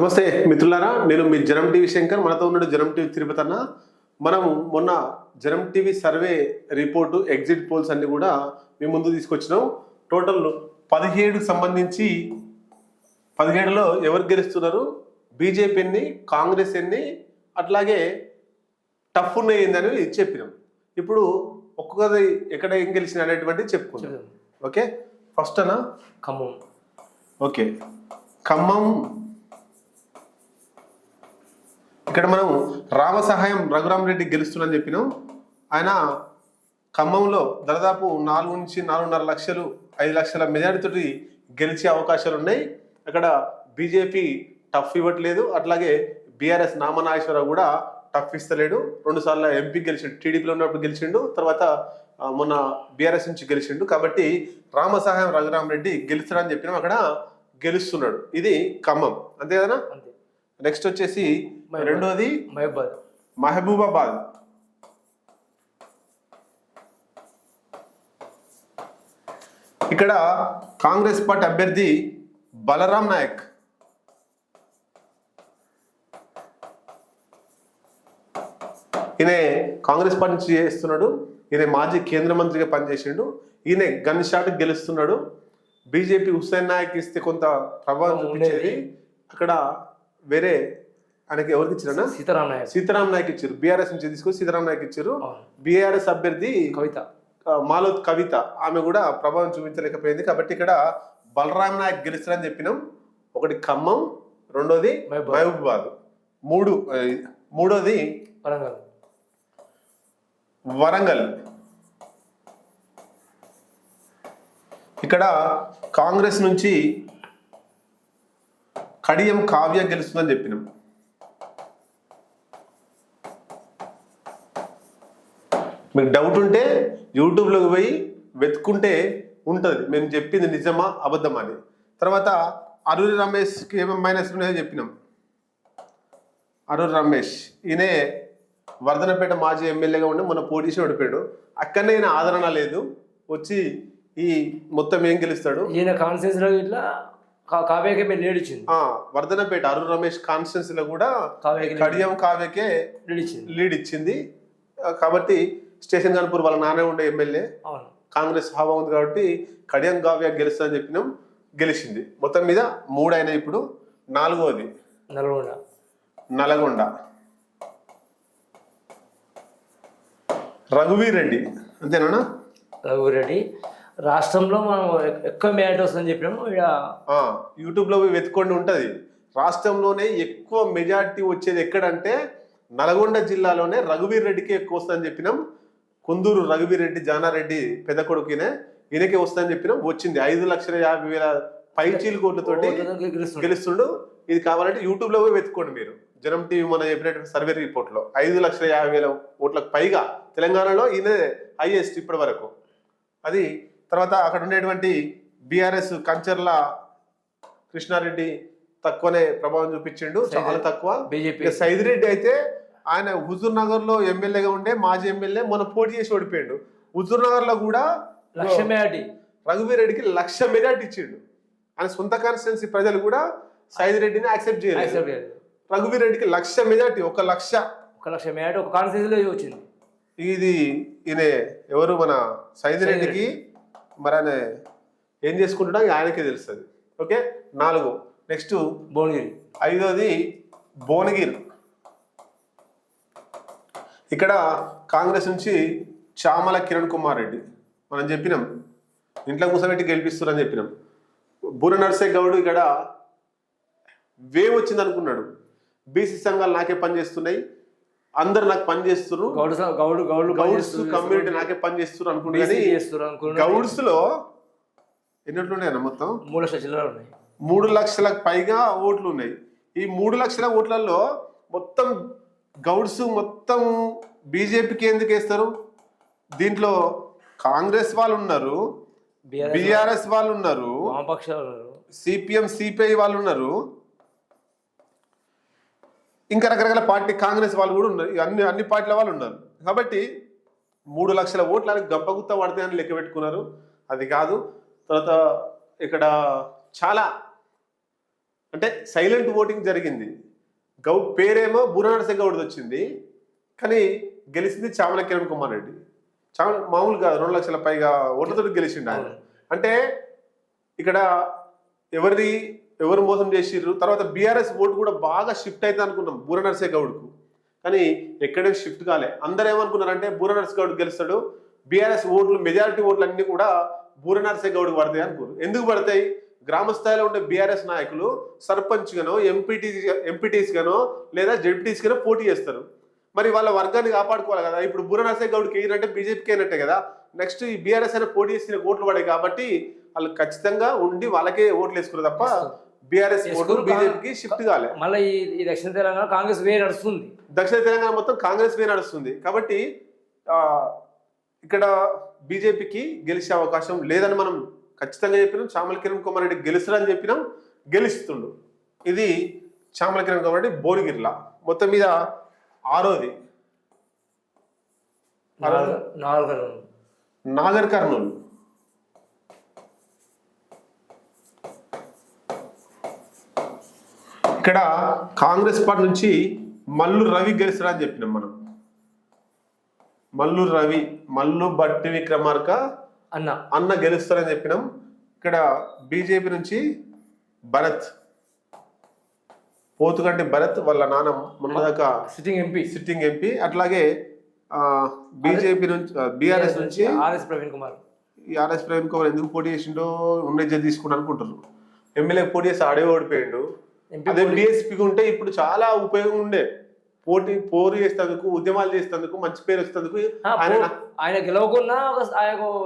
నమస్తే మిత్రులారా, నేను మీ జనం టీవీ శంకర్. మనతో ఉన్నాడు జనం టీవీ తిరుపతి అన్న. మనం మొన్న జనం TV survey report exit polls అన్ని కూడా మీ ముందు తీసుకొచ్చినాం. టోటల్ 17 సంబంధించి 17లో ఎవరు గెలుస్తున్నారు, బీజేపీ ఎన్ని, కాంగ్రెస్ ఎన్ని, అట్లాగే టఫ్ ఉన్నాయి ఏందని చెప్పినాం. ఇప్పుడు ఒక్కొక్కది ఎక్కడ ఏం గెలిచిన అనేటువంటి చెప్పుకుంటాం. ఓకే, ఫస్ట్ అన్న ఖమ్మం. ఓకే, ఖమ్మం. ఇక్కడ మనం రామసహాయం రఘురామరెడ్డి గెలుస్తుందని చెప్పినాం. ఆయన ఖమ్మంలో దాదాపు 4 నుంచి 4.5 లక్షలు 5 లక్షల మెజారిటీతో గెలిచే అవకాశాలు ఉన్నాయి. అక్కడ బీజేపీ టఫ్ ఇవ్వట్లేదు, అట్లాగే బీఆర్ఎస్ నామనాగేశ్వరరావు కూడా టఫ్ ఇస్తలేడు. 2 సార్లు ఎంపీ గెలిచిండు, టీడీపీలో ఉన్నప్పుడు గెలిచిండు, తర్వాత మొన్న బీఆర్ఎస్ నుంచి గెలిచిండు. కాబట్టి రామసహాయం రఘురామరెడ్డి గెలుస్తాడని చెప్పినాం, అక్కడ గెలుస్తున్నాడు. ఇది ఖమ్మం, అంతే కదా. నెక్స్ట్ వచ్చేసి రెండోది మహబూబాబాద్. ఇక్కడ కాంగ్రెస్ పార్టీ అభ్యర్థి బలరాం నాయక్. ఈయన కాంగ్రెస్ పార్టీ నుంచి చేస్తున్నాడు. ఈయన మాజీ కేంద్ర మంత్రిగా పనిచేసిండు. ఈయన గన్ షాట్ గెలుస్తున్నాడు. బీజేపీ హుస్సేన్ నాయక్ ఇస్తే కొంత ప్రభావం చూపించేది. అక్కడ వేరే ఆయనకి ఎవరికి ఇచ్చారన్నా, సీతారాం నాయక్ ఇచ్చారు. బీఆర్ఎస్ నుంచి తీసుకొని సీతారాం నాయక్ ఇచ్చారు. బీఆర్ఎస్ అభ్యర్థి మాలోత్ కవిత, ఆమె కూడా ప్రభావం చూపించలేకపోయింది. కాబట్టి ఇక్కడ బలరాం నాయక్ గెలుస్తారని చెప్పినాం. ఒకటి ఖమ్మం, రెండోది మహబూబాబాద్, మూడోది వరంగల్. ఇక్కడ కాంగ్రెస్ నుంచి కడియం కావ్య గెలుస్తుందని చెప్పినాం. మీకు డౌట్ ఉంటే యూట్యూబ్లోకి పోయి వెతుక్కుంటే ఉంటుంది మేము చెప్పింది నిజమా అబద్ధమా అని. తర్వాత అరూరి రమేష్కి ఏమేమి మైనస్ ఉన్నాయో చెప్పినాం. అరూరి రమేష్ ఈయనే వర్ధనపేట మాజీ ఎమ్మెల్యేగా ఉండి మొన్న పోటీ చేసి ఓడిపోయాడు. అక్కడనే ఈయన ఆదరణ లేదు, వచ్చి ఈ మొత్తం ఏం గెలుస్తాడు. ఈయన కాన్ఫరెన్స్ లో ఇట్లా కావ్యకే వర్ధనపేట అరుణ్ రమేష్ కాన్స్టిట్యున్సీ లో కూడా కడియం కావ్యకే లీడ్ ఇచ్చింది. కాబట్టి స్టేషన్ గన్పూర్ వాళ్ళ నాన్న ఉండే ఎమ్మెల్యే, కాంగ్రెస్ హావా ఉంది కాబట్టి కడియం కావ్య గెలుస్తుందని చెప్పినాం, గెలిచింది. మొత్తం మీద 3 అయినా. ఇప్పుడు 4వది నల్గొండ. రఘువీర్ రెడ్డి, అంతేనా. రఘువీర్ రెడ్డి రాష్ట్రంలో మనం ఎక్కువ మెజార్టీ వస్తుందని చెప్పినాము. యూట్యూబ్లో వెతుక్కొని ఉంటుంది. రాష్ట్రంలోనే ఎక్కువ మెజార్టీ వచ్చేది ఎక్కడంటే నల్గొండ జిల్లాలోనే రఘువీర్ రెడ్డికి ఎక్కువ వస్తుందని చెప్పినాం. కుందూరు రఘువీర్ రెడ్డి జానారెడ్డి పెద్ద కొడుకునే, ఈయనకే వస్తుందని చెప్పినాం. వచ్చింది 5,50,000 పైచీల కోట్లతోటి గెలుస్తుండు. ఇది కావాలంటే యూట్యూబ్లో పోయి వెతుక్కోండి మీరు. జనం టీవీ మన చెప్పినటువంటి సర్వే రిపోర్ట్లో 5,50,000 ఓట్లకు పైగా తెలంగాణలో ఈయన హైయెస్ట్ ఇప్పటి వరకు. అది తర్వాత అక్కడ ఉండేటువంటి బీఆర్ఎస్ కంచర్ల కృష్ణారెడ్డి తక్కువనే ప్రభావం చూపించిండు, చాలా తక్కువ. సైదిరెడ్డి అయితే ఆయన హుజూర్ నగర్ లో ఎమ్మెల్యేగా ఉండే మాజీ ఎమ్మెల్యే, మొన్న పోటీ చేసి ఓడిపోయాడు. హుజూర్ నగర్ లో కూడా రఘువీర్ రెడ్డికి 1,00,000 మెజార్టీ ఇచ్చిండు. ఆయన సొంత కాన్స్టిట్యున్సీ ప్రజలు కూడా సైదిరెడ్డిని యాక్సెప్ట్ చేయలేదు. రఘువీర్ రెడ్డికి 1,00,000 మెజార్టీ, 1,00,000 మెజార్టీ ఒక కాన్స్టిట్యున్సీలో వచ్చింది. ఇది ఈయన ఎవరు, మన సైదిరెడ్డికి మరి ఆయన ఏం చేసుకుంటున్నా ఆయనకే తెలుస్తుంది. ఓకే, 4. నెక్స్ట్ భువనగిరి. 5వది భువనగిరి. ఇక్కడ కాంగ్రెస్ నుంచి చామల కిరణ్ కుమార్ రెడ్డి మనం చెప్పినాం, ఇంట్లో కూర్చోబెట్టి గెలిపిస్తున్నారని చెప్పినాం. బూర నర్సే గౌడ్ ఇక్కడ వేవ్ వచ్చింది అనుకున్నాడు. బీసీ సంఘాలు నాకే పనిచేస్తున్నాయి, అందరు నాకు పని చేస్తున్నారు, గౌడ్స్ కమ్యూనిటీ నాకే పని చేస్తున్నారు అనుకున్నాను. గౌడ్స్ లో ఎన్నట్లు ఉన్నాయన్న మొత్తం 3 లక్షలకు పైగా ఓట్లు ఉన్నాయి. ఈ 3 లక్షల ఓట్లలో మొత్తం గౌడ్స్ మొత్తం బీజేపీకి ఎందుకు వేస్తారు? దీంట్లో కాంగ్రెస్ వాళ్ళు ఉన్నారు, బీఆర్ఎస్ వాళ్ళు ఉన్నారు, సిపిఎం సిపిఐ వాళ్ళు ఉన్నారు, ఇంకా రకరకాల పార్టీ కాంగ్రెస్ వాళ్ళు కూడా ఉన్నారు, అన్ని పార్టీల వాళ్ళు ఉన్నారు. కాబట్టి 3 లక్షల ఓట్లని గంపగుత్త పడతాయని లెక్క పెట్టుకున్నారు. అది కాదు. తర్వాత ఇక్కడ చాలా అంటే సైలెంట్ ఓటింగ్ జరిగింది. పేరేమో బూర నరసింహ గౌడ్ది వచ్చింది, కానీ గెలిచింది చామల కిరణ్ కుమార్ రెడ్డి. మామూలుగా 2 లక్షల పైగా ఓట్లతో గెలిచిండు ఆయన. అంటే ఇక్కడ ఎవరు మోసం చేసిర్రు. తర్వాత బీఆర్ఎస్ ఓటు కూడా బాగా షిఫ్ట్ అవుతుంది అనుకున్నాం బూర నరసింహ గౌడ్కు, కానీ ఎక్కడే షిఫ్ట్ కాలే. అందరూ ఏమనుకున్నారంటే బూర నరసింహ గౌడ్ గెలుస్తాడు, బీఆర్ఎస్ ఓట్లు మెజారిటీ ఓట్లు అన్ని కూడా బూర నరసింహ గౌడ్కి పడతాయి అనుకోరు. ఎందుకు పడతాయి? గ్రామ స్థాయిలో ఉండే బీఆర్ఎస్ నాయకులు సర్పంచ్ గానో ఎంపీటీస్ గానో లేదా జెడ్పీటీస్ గానో పోటీ చేస్తారు. మరి వాళ్ళ వర్గాన్ని కాపాడుకోవాలి కదా. ఇప్పుడు బూర నరసింహ గౌడ్కి అయినట్టే బీజేపీకి అయినట్టే కదా. నెక్స్ట్ ఈ బీఆర్ఎస్ అయినా పోటీ చేసిన ఓట్లు పడాయి కాబట్టి వాళ్ళు ఖచ్చితంగా ఉండి వాళ్ళకే ఓట్లు వేసుకున్నారు తప్ప బీఆర్ఎస్ ఓట్లు బీజేపీకి షిఫ్ట్ కాలే. మళ్ళీ ఈ దక్షిణ తెలంగాణ కాంగ్రెస్ వే నడుస్తుంది, దక్షిణ తెలంగాణ మొత్తం కాంగ్రెస్ వే నడుస్తుంది. కాబట్టి ఇక్కడ బీజేపీకి గెలిచే అవకాశం లేదని మనం ఖచ్చితంగా చెప్పినాం. చామల కిరణ్ కుమార్ రెడ్డి గెలుస్తాడని చెప్పినాం, గెలుస్తుండు. ఇది చామల కిరణ్ కుమార్ రెడ్డి భువనగిరిలా. మొత్తం మీద 6వది నాగర్ కర్నూలు. ఇక్కడ కాంగ్రెస్ పార్టీ నుంచి మల్లు రవి గెలుస్తాడని చెప్పినాం మనం. మల్లు బట్టి విక్రమార్క అన్న గెలుస్తారని చెప్పినాం. ఇక్కడ బీజేపీ నుంచి భరత్, పోతుగంటి భరత్ వాళ్ళ నాన్న మొన్నదాకా సిట్టింగ్ ఎంపీ. అట్లాగే బీజేపీ నుంచి బీఆర్ఎస్ నుంచి ఆర్ఎస్ ప్రవీణ్ కుమార్ ఎందుకు పోటీ చేసిండో ఉన్నది తీసుకుని అనుకుంటారు. ఎమ్మెల్యే పోటీ చేసి ఆడే ఓడిపోయిండు. అదే బీఎస్పీకి ఉంటే ఇప్పుడు చాలా ఉపయోగం ఉండే. పోరు చేసేందుకు, ఉద్యమాలు చేసేందుకు, మంచి పేరు వచ్చేందుకు ఆయన గెలవకున్నా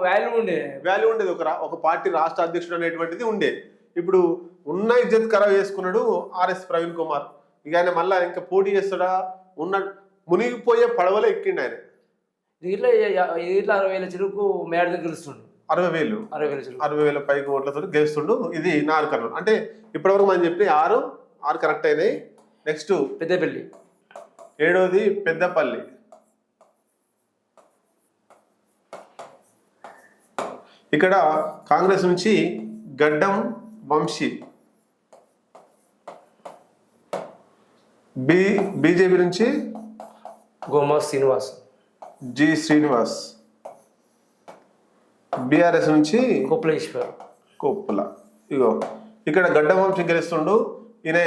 వాల్యూ ఉండేది. ఒక పార్టీ రాష్ట్ర అధ్యక్షుడు అనేటువంటిది ఉండే. ఇప్పుడు ఉన్న ఇజ్జత్ ఖరాబ్ చేసుకున్నాడు ఆర్ఎస్ ప్రవీణ్ కుమార్. ఇక ఆయన మళ్ళా ఇంకా పోటీ చేస్తాడా? మునిగిపోయే పడవలో ఎక్కిండు ఆయన. ఇట్లా 60,000 చిరుకు మేడ గెలుస్తుండు. 60,000 పైకి ఓట్లతో గెలుస్తుండు. ఇది నాగర్ కర్నూలు. అంటే ఇప్పటివరకు మనం చెప్పి 6 కరెక్ట్ అయినాయి. నెక్స్ట్ పెద్దపల్లి, 7వది పెద్దపల్లి. ఇక్కడ కాంగ్రెస్ నుంచి గడ్డం వంశీ, బీజేపీ నుంచి గోమా శ్రీనివాస్, జి శ్రీనివాస్, బీఆర్ఎస్ నుంచి కొప్పుల. ఇగో ఇక్కడ గడ్డం వంశీ గెలుస్తుండు. ఈయన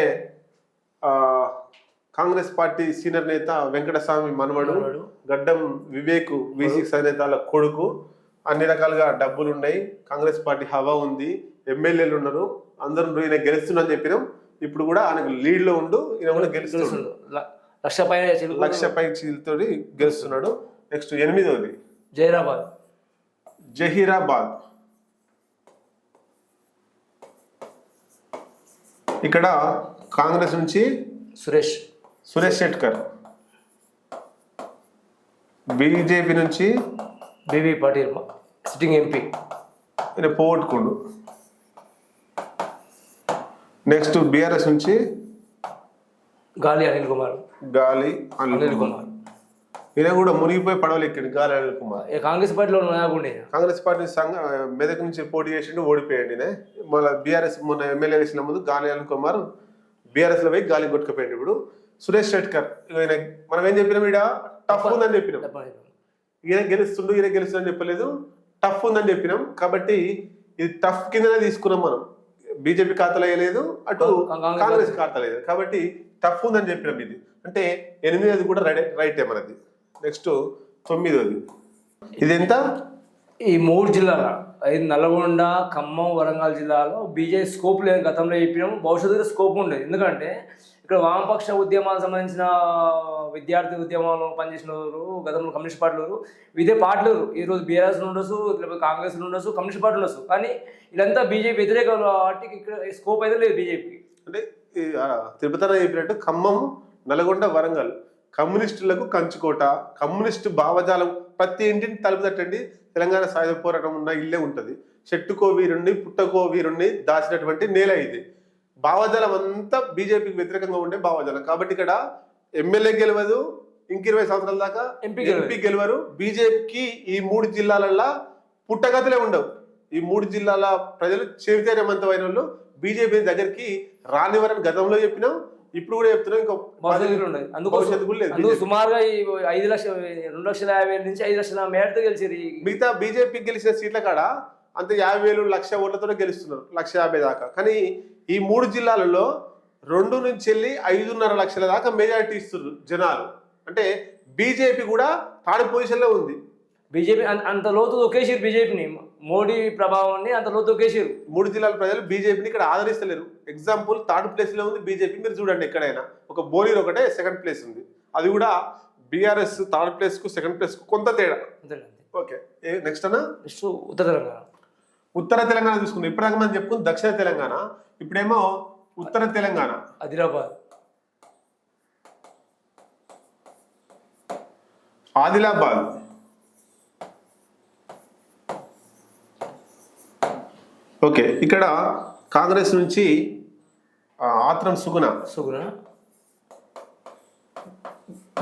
కాంగ్రెస్ పార్టీ సీనియర్ నేత వెంకటస్వామి మనవడు, గడ్డం వివేక్ V6 నేతల కొడుకు. అన్ని రకాలుగా డబ్బులు ఉన్నాయి, కాంగ్రెస్ పార్టీ హవా ఉంది, ఎమ్మెల్యేలు ఉన్నారు, అందరూ ఈయన గెలుస్తుండని చెప్పినాం. ఇప్పుడు కూడా ఆయనకు లీడ్ లో ఉండు, ఈయన కూడా గెలుస్తుండు. 1,00,000 పై చీలతో గెలుస్తున్నాడు. నెక్స్ట్ 8వది జహీరాబాద్. ఇక్కడ కాంగ్రెస్ నుంచి సురేష్ శెట్కర్, బీజేపీ నుంచి బీబీ పాటిల్ సిట్టింగ్ ఎంపీ, ఈయన పోగొట్టుకుండు. నెక్స్ట్ బీఆర్ఎస్ నుంచి గాలి అనిల్ కుమార్. ఈయన కూడా మునిగిపోయి పడవలు ఎక్కిండు గాలి అనిల్ కుమార్. కాంగ్రెస్ పార్టీలో కాంగ్రెస్ పార్టీ మెదక్ నుంచి పోటీ చేసిండు, ఓడిపోయాడు. మళ్ళీ బీఆర్ఎస్ మొన్న ఎమ్మెల్యే ఎలక్షన్ల ముందు గాలి అనిల్ కుమార్ బీఆర్ఎస్ లో పోయి గాలి కొట్టుకుపోయాడు. ఇప్పుడు సురేష్ శెట్కర్, మనం ఏం చెప్పినాం, ఈడ టఫ్ ఉందని చెప్పినాం. ఈయన గెలుస్తుందని చెప్పలేదు, టఫ్ ఉందని చెప్పినాం. కాబట్టి ఇది టఫ్ కిందనే తీసుకున్నాం మనం. బీజేపీ ఖాతాలో వేయలేదు, అటు కాంగ్రెస్ ఖాతాలో లేదు. కాబట్టి టఫ్ ఉందని చెప్పినాం. ఇది అంటే 8వది కూడా రైటే మనది. నెక్స్ట్ 9వది. ఇది ఎంత? ఈ 3 జిల్లాల నల్గొండ, ఖమ్మం, వరంగల్ జిల్లాలో బీజేపీ స్కోప్ లేదు. గతంలో చెప్పినాము, భవిష్యత్తులో స్కోప్ ఉండేది. ఎందుకంటే ఇక్కడ వామపక్ష ఉద్యమాలకు సంబంధించిన విద్యార్థి ఉద్యమాలు పనిచేసిన వారు, గతంలో కమ్యూనిస్ట్ పార్టీలు, ఇదే పార్టీలు ఈరోజు బీఆర్ఎస్ ఉండొచ్చు, లేకపోతే కాంగ్రెస్ ఉండొచ్చు, కమ్యూనిస్ట్ పార్టీ ఉండొచ్చు. కానీ ఇదంతా బీజేపీ వ్యతిరేక వాటికి ఇక్కడ స్కోప్ అయితే లేదు బీజేపీకి. అంటే తిరుపతిలో చెప్పినట్టు ఖమ్మం, నల్గొండ, వరంగల్ కమ్యూనిస్టులకు కంచుకోట. కమ్యూనిస్టు భావజాలం ప్రతి ఇంటిని తలుపు తట్టండి, తెలంగాణ సాయుధ పోరాటం ఉన్న ఇల్లే ఉంటుంది. చెట్టుకో వీరుణ్ణి, పుట్టకో వీరుణ్ణి దాచినటువంటి నేల ఇది. భావజాలం అంతా బీజేపీకి వ్యతిరేకంగా ఉండే భావజాలం. కాబట్టి ఇక్కడ ఎమ్మెల్యే గెలవదు, ఇంక 20 సంవత్సరాల దాకా ఎంపీ గెలవరు. బీజేపీకి ఈ 3 జిల్లాలల్లో పుట్టగతులే ఉండవు. ఈ 3 జిల్లాల ప్రజలు చైతన్యవంతమైన వాళ్ళు బీజేపీ దగ్గరికి రానివ్వరని గతంలో చెప్పినాం, ఇప్పుడు కూడా చెప్తున్నాం. ఇంకా భవిష్యత్తు ఉండదు. భవిష్యత్తు కూడా లేదు. అందుకు సుమారుగా ఈ 5,00,000 2,50,000 నుంచి 5,00,000 మేరతో గెలిచారు. మిగతా బీజేపీ గెలిచిన సీట్ల కాడ అంత 50,000 1,00,000 ఓట్లతో గెలుస్తున్నారు, 1,50,000 దాకా. కానీ ఈ 3 జిల్లాలలో 2 నుంచి వెళ్ళి 5.5 లక్షల దాకా మెజారిటీ ఇస్తున్నారు జనాలు. అంటే బీజేపీ కూడా థర్డ్ పొజిషన్లో ఉంది. బీజేపీ అంత లోతు తొక్కేసారు. బీజేపీని, మోడీ ప్రభావాన్ని అంత లోతు తొక్కేసారు. 3 జిల్లాల ప్రజలు బీజేపీని ఇక్కడ ఆదరిస్తలేరు. ఎగ్జాంపుల్ థర్డ్ ప్లేస్ లో ఉంది బీజేపీ. మీరు చూడండి, ఎక్కడైనా ఒక బోలీర్ ఒకటే సెకండ్ ప్లేస్ ఉంది. అది కూడా బీఆర్ఎస్ థర్డ్ ప్లేస్ కు సెకండ్ ప్లేస్ కు కొంత తేడా. ఓకే, నెక్స్ట్ అన్న ఉత్తర తెలంగాణ. ఉత్తర తెలంగాణ చూసుకుందాం. ఇప్పటిదాకా మనం చెప్పుకుంది దక్షిణ తెలంగాణ, ఇప్పుడేమో ఉత్తర తెలంగాణ. ఆదిలాబాద్, ఓకే. ఇక్కడ కాంగ్రెస్ నుంచి ఆత్రం సుగుణ,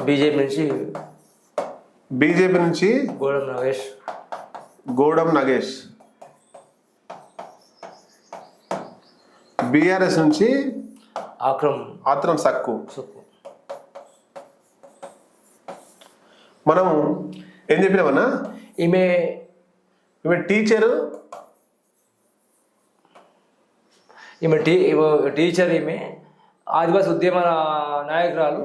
బీజేపీ నుంచి గోడం నగేష్, బీఆర్ఎస్ నుంచి ఆత్రం సక్కు. మనం ఏం చెప్పినామన్నా, ఈమె టీచరు, టీచర్, ఈమె ఆదివాసీ ఉద్యమ నాయకురాలు.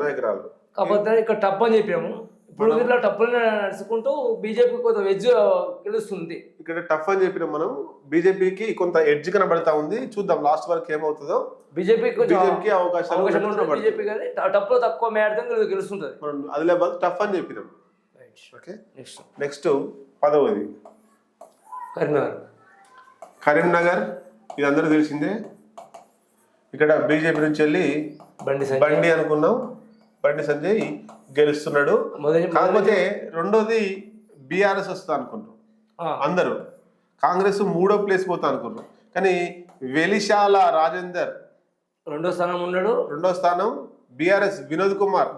కాకపోతే ఇక్కడ టప్ అని చెప్పాము. ఇప్పుడు ఇట్లా టప్పులు నడుచుకుంటూ బీజేపీ కొంత వెజ్ గెలుస్తుంది. ఇక్కడ టఫ్ అని చెప్పినాం మనం. బీజేపీకి కొంత ఎడ్జ్ కనబడతా ఉంది. చూద్దాం లాస్ట్ వరకు ఏమవుతుందో. బీజేపీకి అవకాశాలు, బీజేపీ కానీ టప్పులో తక్కువ మేడతో గెలుస్తుంటది. మనం ఆదిలాబాద్ టఫ్ అని చెప్పినాం. ఓకే, నెక్స్ట్ 10వది కరీంనగర్. ఇది అందరూ తెలిసిందే. ఇక్కడ బీజేపీ నుంచి వెళ్ళి బండి అనుకున్నాం, బండి సంజయ్ గెలుస్తున్నాడు. కాకపోతే రెండోది బీఆర్ఎస్ వస్తా అనుకున్నాం అందరూ. కాంగ్రెస్ 3వ ప్లేస్ పోతా అనుకున్నాం. కానీ వెలిశాల రాజేందర్ రెండో స్థానం ఉన్నాడు. రెండో స్థానం. బీఆర్ఎస్ వినోద్ కుమార్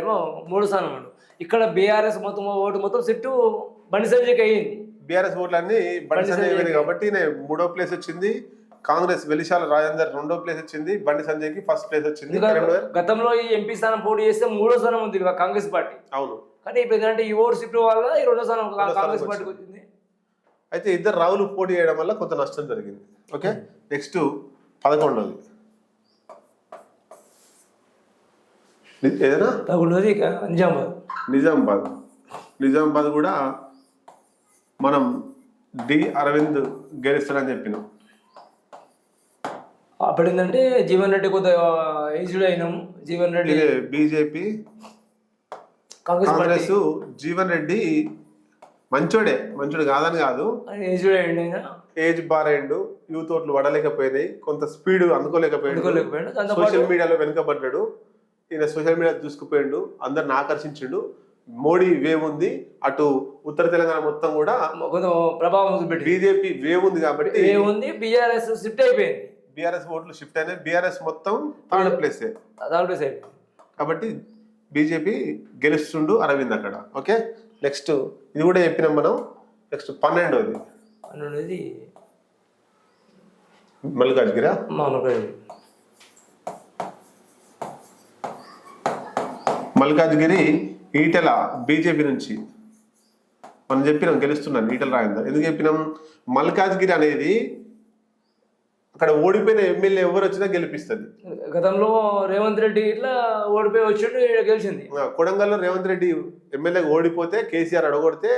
ఏమో 3వ స్థానం ఉన్నాడు. ఇక్కడ బీఆర్ఎస్ ఓటు మొత్తం సెట్టు బండి సంజయ్కి అయ్యింది. బీఆర్ఎస్ ఓట్లన్నీ బండి సంజయ్ అయ్యింది కాబట్టి 3వ ప్లేస్ వచ్చింది. కాంగ్రెస్ వెలిశాల రాజేందర్ 2వ ప్లేస్ వచ్చింది. బండి సంజయ్కి ఫస్ట్ ప్లేస్ వచ్చింది. గతంలో ఈ ఎంపీ స్థానం పోటీ చేస్తే 3వ స్థానం ఉంది కాంగ్రెస్ పార్టీ. అవును, కానీ ఇప్పుడు ఏంటంటే ఈ ఓటు షిఫ్ట్ వల్ల ఈ 2వ స్థానం కాంగ్రెస్ పార్టీకి వచ్చింది. అయితే ఇద్దరు రావులు పోటీ చేయడం వల్ల కొంత నష్టం జరిగింది. ఓకే, నెక్స్ట్ 11వది ఏదైనా 11వది నిజామాబాద్ కూడా మనం డి అరవింద్ గెలుస్తాడని చెప్పినాం. అప్పుడు ఏంటంటే జీవన్ రెడ్డి కొంత ఏజ్డ్ అయినాం. జీవన్ రెడ్డి బీజేపీ, కాంగ్రెస్. జీవన్ రెడ్డి మంచోడు కాదని కాదు, ఏజ్ బార్ అయ్యిండు. యూత్ ఓట్లు పడలేకపోయినాయి, కొంత స్పీడ్ అందుకోలేకపోయాడు, సోషల్ మీడియాలో వెనుకబడ్డాడు. ఈయన సోషల్ మీడియా చూసుకుపోయిండు, అందరిని ఆకర్షించిండు. మోడీ వేవ్ ఉంది, అటు ఉత్తర తెలంగాణ మొత్తం కూడా ప్రభావం. బీజేపీ వేవ్ ఉంది కాబట్టి బీఆర్ఎస్ షిఫ్ట్ అయిపోయింది. బీఆర్ఎస్ ఓట్లు షిఫ్ట్ అయినాయి. బీఆర్ఎస్ మొత్తం థర్డ్ ప్లేస్ కాబట్టి బీజేపీ గెలుస్తుండు అరవింద్ అక్కడ. ఓకే, నెక్స్ట్ ఇది కూడా చెప్పినాం మనం. నెక్స్ట్ 12వది మల్కాజ్గిరి. మల్కాజ్గిరి ఈటెల బీజేపీ నుంచి మనం చెప్పినాం గెలుస్తున్నాను ఈటెల రాజేందర్. ఎందుకు చెప్పినాం? మల్కాజ్గిరి అనేది అక్కడ ఓడిపోయిన ఎమ్మెల్యే ఎవరు వచ్చినా గెలిపిస్తుంది. గతంలో రేవంత్ రెడ్డి ఇట్లా ఓడిపోయి వచ్చిండు, గెలిచింది. కొడంగల్లో రేవంత్ రెడ్డి ఎమ్మెల్యే ఓడిపోతే కేసీఆర్ అడగొడితే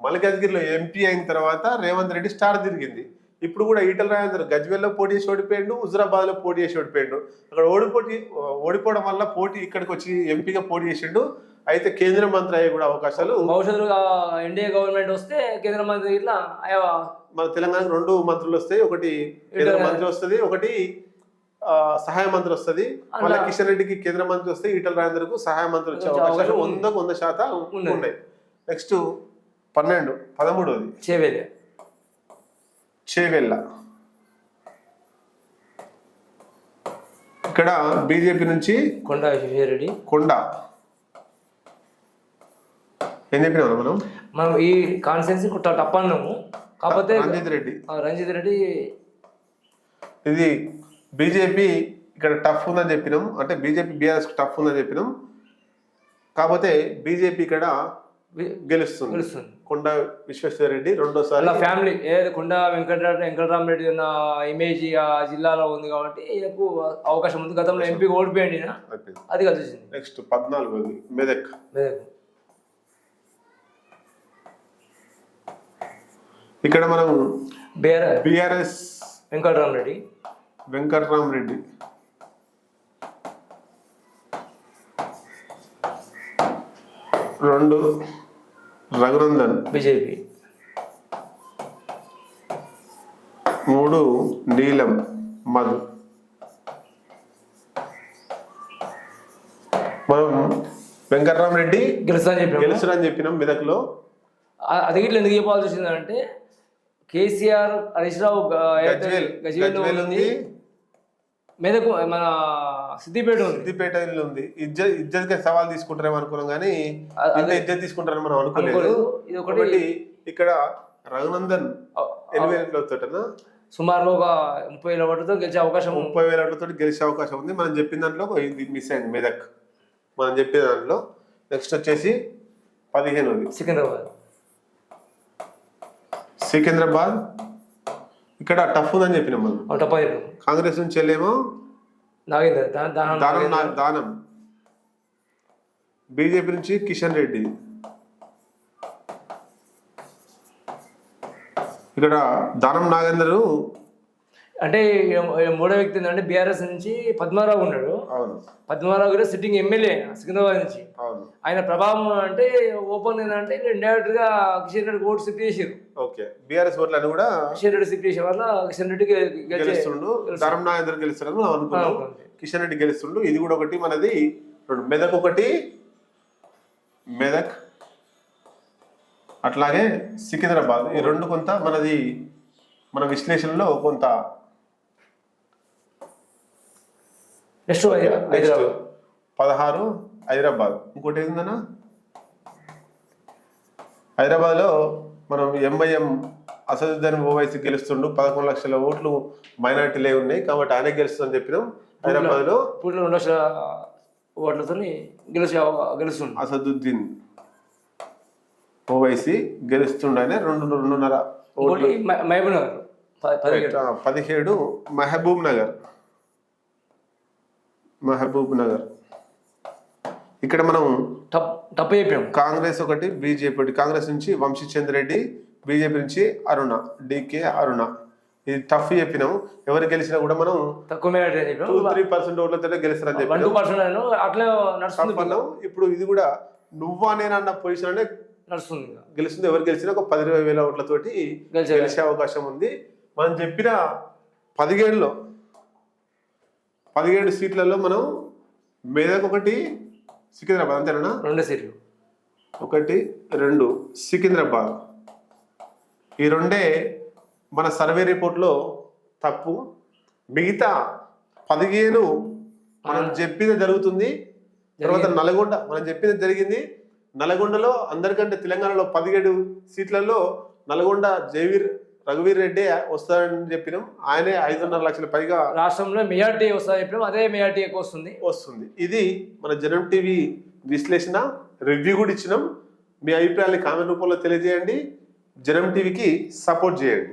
మల్కాజ్గిరిలో ఎంపీ అయిన తర్వాత రేవంత్ రెడ్డి స్టార్ తిరిగింది. ఇప్పుడు కూడా ఈటెల రాజేందర్ గజ్వేల్లో పోటీ చేసి ఓడిపోయాడు, హుజురాబాద్ లో పోటీ చేసి ఓడిపోయాడు. అక్కడ ఓడిపోవడం వల్ల పోటీ ఇక్కడికి వచ్చి ఎంపీగా పోటీ చేసిండు. అయితే కేంద్ర మంత్రి అయ్యే కూడా అవకాశాలు భవిష్యత్తులో ఎన్డీఏ గవర్నమెంట్ వస్తే కేంద్ర మంత్రి ఇట్లా మన తెలంగాణకు 2 మంత్రులు వస్తాయి. ఒకటి కేంద్ర మంత్రి వస్తుంది, ఒకటి సహాయ మంత్రి వస్తుంది. మళ్ళీ కిషన్ రెడ్డికి కేంద్ర మంత్రి వస్తే ఈటెల రాజేందర్కు సహాయ మంత్రి వచ్చే అవకాశాలు 100% ఉన్నాయి. నెక్స్ట్ 13వది చేవెళ్ళ. ఇక్కడ బీజేపీ నుంచి కొండ. ఏం చెప్పినాము మనం ఈ కాన్స్టిట్యున్సీ టప్ అన్నాము. కాకపోతే రంజిత్ రెడ్డి ఇది బీజేపీ ఇక్కడ టఫ్ ఉందని చెప్పినాం, అంటే బీజేపీ బీఆర్ఎస్ టఫ్ ఉందని చెప్పినాం. కాకపోతే బీజేపీ ఇక్కడ గెలుస్తుంది. కొండ విశ్వేశ్వరరెడ్డి రెండోసారి అలా ఫ్యామిలీ కొండ వెంకటరామరెడ్డి ఉన్న ఇమేజ్ ఆ జిల్లాలో ఉంది కాబట్టి ఈయనకు అవకాశం ఉంది. గతంలో ఎంపీ ఓడిపోయింది ఈయన, అది కలిసి వచ్చింది. నెక్స్ట్ 14 మెదక్. ఇక్కడ మనం బీఆర్ఎస్ వెంకటరామరెడ్డి 2 రఘునందన్, బీజేపీ 3 నీలం మధు. మనం వెంకటరామరెడ్డి గెలుస్తారని చెప్పినాం మెదక్లో. అది గిట్ల ఎందుకు చెప్పాల్సి వచ్చిందంటే కేసీఆర్ హరీష్ రావు గజ్వేల్ ఉంది, మెదక్ మన సిద్దిపేట ఉంది. ఇజ్జత్కి సవాల్ తీసుకుంటారేమో అనుకున్నాం కానీ ఇజ్జత్ తీసుకుంటారని మనం అనుకోలేదు. ఒకటి ఇక్కడ రఘునందన్ 8,000 సుమారు ఒక 30,000 ఓట్లతో గెలిచే అవకాశం 30,000 ఓట్లతో గెలిచే అవకాశం ఉంది. మనం చెప్పిన దాంట్లో ఇది మిస్ అయింది మెదక్. మనం చెప్పిన దాంట్లో నెక్స్ట్ వచ్చేసి 15 సికింద్రాబాద్. ఇక్కడ టఫ్ ఉందని చెప్పినాం మనం. కాంగ్రెస్ నుంచి వెళ్ళేమో దానం, బీజేపీ నుంచి కిషన్ రెడ్డి. ఇక్కడ దానం నాగేందర్ అంటే మూడో వ్యక్తి ఏంటంటే బీఆర్ఎస్ నుంచి పద్మారావు ఉన్నాడు. పద్మారావు గారు సిట్టింగ్ ఎమ్మెల్యే సికింద్రాబాద్ నుంచి. ఆయన ప్రభావం అంటే ఓపెన్ ఏంటంటే డైరెక్ట్ గా కిషన్ రెడ్డి ఓటు షిఫ్ట్ చేసారు. ఓకే, బీఆర్ఎస్ ఓట్లను కూడా కిషన్ రెడ్డి షిఫ్ట్ చేసే వల్ల కిషన్ రెడ్డికి గెలుస్తుండు, దానం నాగేందర్ గెలుస్తారని మనం అనుకున్నాం. కిషన్ రెడ్డి గెలుస్తుండు. ఇది కూడా ఒకటి మనది. మెదక్ ఒకటి, మెదక్ అట్లాగే సికింద్రాబాద్. ఈ రెండు కొంత మనది మన విశ్లేషణలో కొంత. నెక్స్ట్ 16 హైదరాబాద్. ఇంకోటి ఏందన్నా, హైదరాబాద్లో మనం ఎంఐఎం అసదుద్దీన్ ఓవైసీ గెలుస్తుండు. 11 లక్షల ఓట్లు మైనార్టీలే ఉన్నాయి కాబట్టి ఆయన గెలుస్తుందని చెప్పినాం. హైదరాబాద్ లో 2 లక్షల ఓట్లతో గెలుస్తుండు. అసదుద్దీన్ ఓవైసీ గెలుస్తుండ. ఆయన 2.5 ఓట్లు. 17 మహబూబ్ నగర్. ఇక్కడ మనం తప్పు చెప్పాం. కాంగ్రెస్ ఒకటి, బీజేపీ ఒకటి. కాంగ్రెస్ నుంచి వంశీచంద్ర రెడ్డి, బీజేపీ నుంచి అరుణ, డికే అరుణ. ఇది టఫ్ చెప్పినాం. ఎవరు గెలిచినా కూడా మనం తక్కువ 2-3% ఓట్లతో గెలుస్తారని చెప్పినాం. ఇప్పుడు ఇది కూడా నువ్వా నేనన్న పొజిషన్ అనే నడుస్తుంది. గెలుస్తుంది. ఎవరు గెలిచినా ఒక 10,000 ఓట్లతోటి గెలిచే అవకాశం ఉంది. మనం చెప్పిన 17 సీట్లలో మనం మెదక్ ఒకటి, సికింద్రాబాద్ అంతేనా? 2 సీట్లు. 1, 2 సికింద్రాబాద్. ఈ 2 మన సర్వే రిపోర్ట్లో తప్పు. మిగతా 15 మనం చెప్పింది జరుగుతుంది. తర్వాత నల్గొండ మనం చెప్పింది జరిగింది. నల్గొండలో అందరికంటే తెలంగాణలో 17 సీట్లలో నల్గొండ రఘువీర్ రెడ్డి వస్తారని చెప్పినాం. ఆయనే 5.5 లక్షల పైగా రాష్ట్రంలో మెజార్టీ వస్తారని చెప్పినాం. అదే మెజార్టీ ఎక్కువ వస్తుంది. ఇది మన జనం టీవీ విశ్లేషణ, రివ్యూ కూడా ఇచ్చినాం. మీ అభిప్రాయాన్ని కామెంట్ రూపంలో తెలియజేయండి. జనం టీవీకి సపోర్ట్ చేయండి.